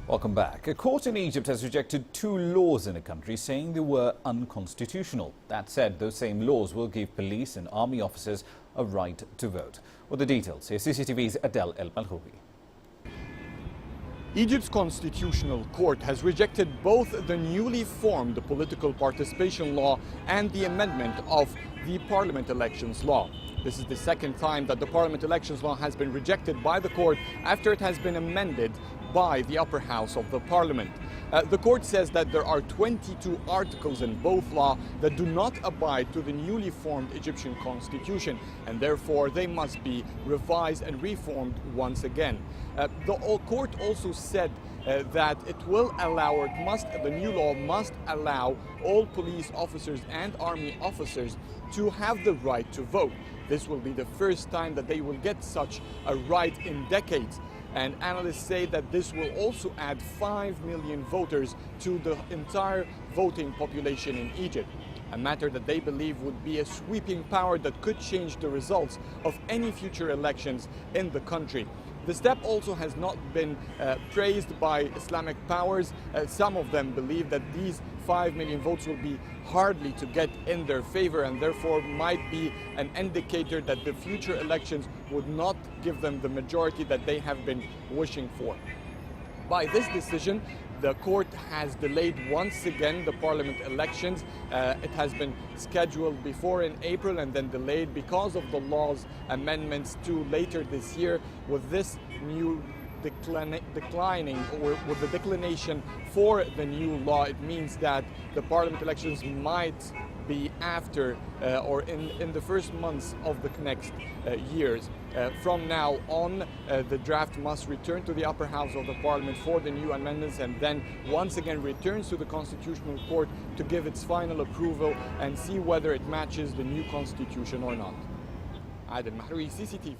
Welcome back. A court in Egypt has rejected 2 laws in the country saying they were unconstitutional. That said, those same laws will give police and army officers a right to vote. With the details, here's CCTV's Adel El Malhoubi. Egypt's constitutional court has rejected both the newly formed political participation law and the amendment of the parliament elections law. This is the second time that the parliament elections law has been rejected by the court after it has been amended by the upper house of the parliament. The court says that there are 22 articles in both laws that do not abide to the newly formed Egyptian constitution, and therefore they must be revised and reformed once again. The court also said that it will allow, or the new law must allow all police officers and army officers to have the right to vote. This will be the first time that they will get such a right in decades. And analysts say that this will also add 5 million voters to the entire voting population in Egypt, a matter that they believe would be a sweeping power that could change the results of any future elections in the country. The step also has not been praised by Islamic powers. Some of them believe that these 5 million votes will be hardly to get in their favor and therefore might be an indicator that the future elections would not give them the majority that they have been wishing for. By this decision, the court has delayed once again the parliament elections. It has been scheduled before in April and then delayed because of the law's amendments to later this year. With this new declining, or with the declination for the new law, it means that the parliament elections might be after or in the first months of the next years. From now on, the draft must return to the upper house of the parliament for the new amendments and then once again returns to the constitutional court to give its final approval and see whether it matches the new constitution or not. Adel Mahroui, CCTV.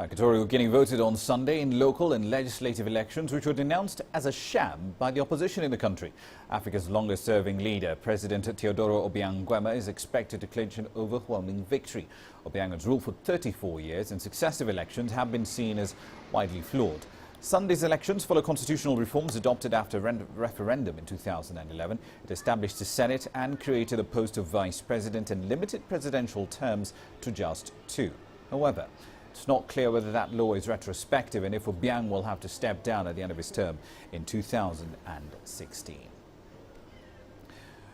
Equatorial Guinea voted on Sunday in local and legislative elections which were denounced as a sham by the opposition in the country. Africa's longest-serving leader, President Teodoro Obiang Nguema, is expected to clinch an overwhelming victory. Obiang has ruled for 34 years and successive elections have been seen as widely flawed. Sunday's elections follow constitutional reforms adopted after a referendum in 2011. It established the Senate and created a post of vice president and limited presidential terms to just 2. However, it's not clear whether that law is retrospective and if Obiang will have to step down at the end of his term in 2016.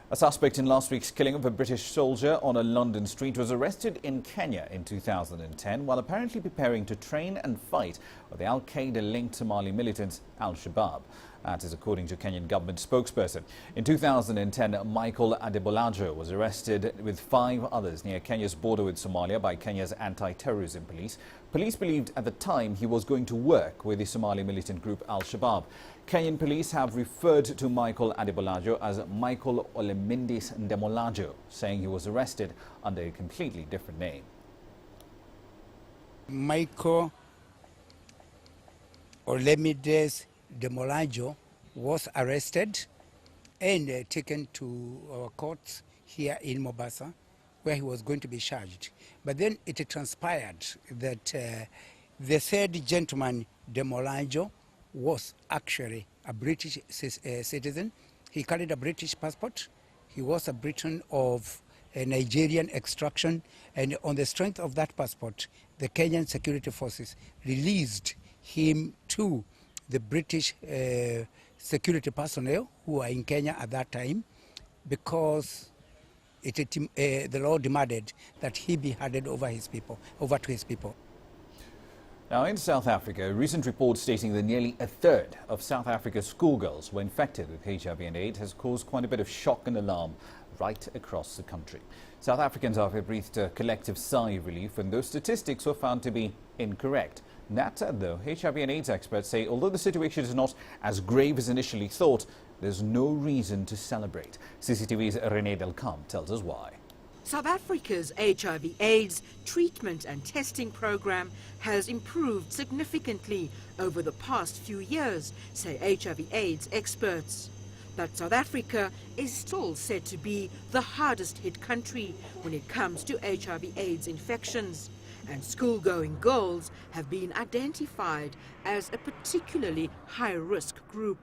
A suspect in last week's killing of a British soldier on a London street was arrested in Kenya in 2010 while apparently preparing to train and fight with the Al-Qaeda-linked Somali militant Al-Shabaab. That is according to a Kenyan government spokesperson. In 2010, Michael Adebolajo was arrested with 5 others near Kenya's border with Somalia by Kenya's anti-terrorism police. Police believed at the time he was going to work with the Somali militant group Al-Shabaab. Kenyan police have referred to Michael Adebolajo as Michael Olemindis Ndemolajo, saying he was arrested under a completely different name. Michael Olemindis Ndemolajo was arrested and taken to our courts here in Mombasa, where he was going to be charged. But then it transpired that the third gentleman, Ndemolajo, was actually a British citizen. He carried a British passport. He was a Briton of Nigerian extraction, and on the strength of that passport, the Kenyan security forces released him to the British security personnel who were in Kenya at that time, because the law demanded that he be handed over to his people. Now, in South Africa, a recent report stating that nearly a third of South Africa's schoolgirls were infected with HIV and AIDS has caused quite a bit of shock and alarm right across the country. South Africans have breathed a collective sigh of relief when those statistics were found to be incorrect. That said, though, HIV and AIDS experts say although the situation is not as grave as initially thought, there's no reason to celebrate. CCTV's René Delcam tells us why. South Africa's HIV/AIDS treatment and testing program has improved significantly over the past few years, say HIV/AIDS experts. But South Africa is still said to be the hardest hit country when it comes to HIV/AIDS infections. and school-going girls have been identified as a particularly high-risk group.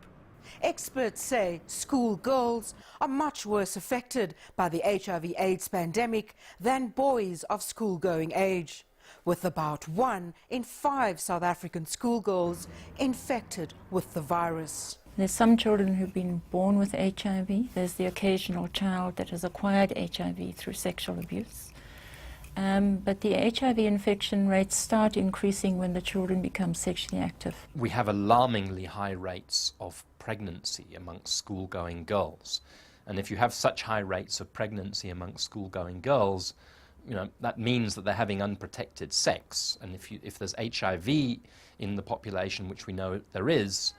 Experts say schoolgirls are much worse affected by the HIV/AIDS pandemic than boys of school-going age, with about 1 in 5 South African schoolgirls infected with the virus. There's some children who've been born with HIV. There's the occasional child that has acquired HIV through sexual abuse. But the HIV infection rates start increasing when the children become sexually active. We have alarmingly high rates of pregnancy amongst school-going girls. And if you have such high rates of pregnancy amongst school-going girls, that means that they're having unprotected sex. And if there's HIV in the population, which we know there is,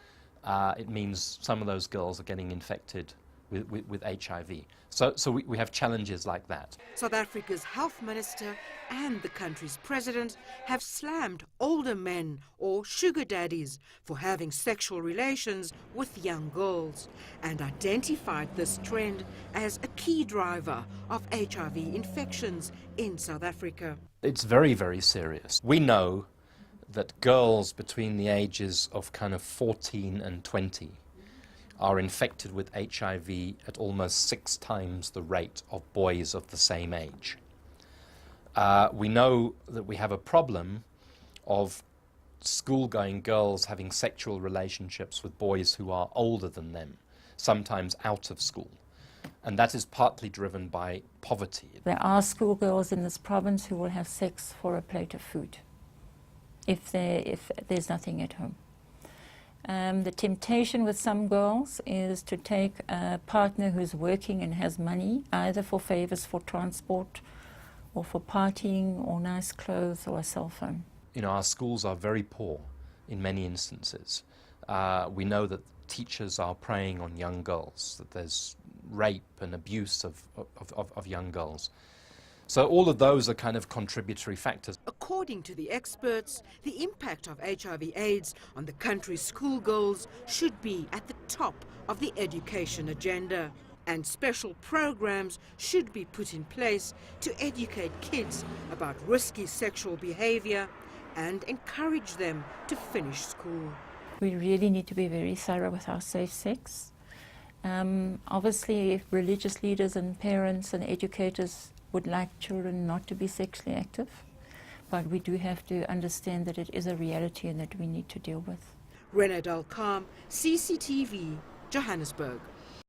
it means some of those girls are getting infected with HIV. So we have challenges like that. South Africa's health minister and the country's president have slammed older men or sugar daddies for having sexual relations with young girls and identified this trend as a key driver of HIV infections in South Africa. It's very, very serious. We know that girls between the ages of kind of 14 and 20 are infected with HIV at almost 6 times the rate of boys of the same age. We know that we have a problem of school-going girls having sexual relationships with boys who are older than them, sometimes out of school. And that is partly driven by poverty. There are schoolgirls in this province who will have sex for a plate of food, if there's nothing at home. The temptation with some girls is to take a partner who's working and has money, either for favors for transport or for partying or nice clothes or a cell phone. Our schools are very poor in many instances. We know that teachers are preying on young girls, that there's rape and abuse of young girls. So all of those are kind of contributory factors. According to the experts, the impact of HIV/AIDS on the country's schoolgirls should be at the top of the education agenda, and special programs should be put in place to educate kids about risky sexual behavior and encourage them to finish school. We really need to be very thorough with our safe sex. Obviously, religious leaders and parents and educators would like children not to be sexually active, but we do have to understand that it is a reality and that we need to deal with. Renee Dalkam, CCTV, Johannesburg.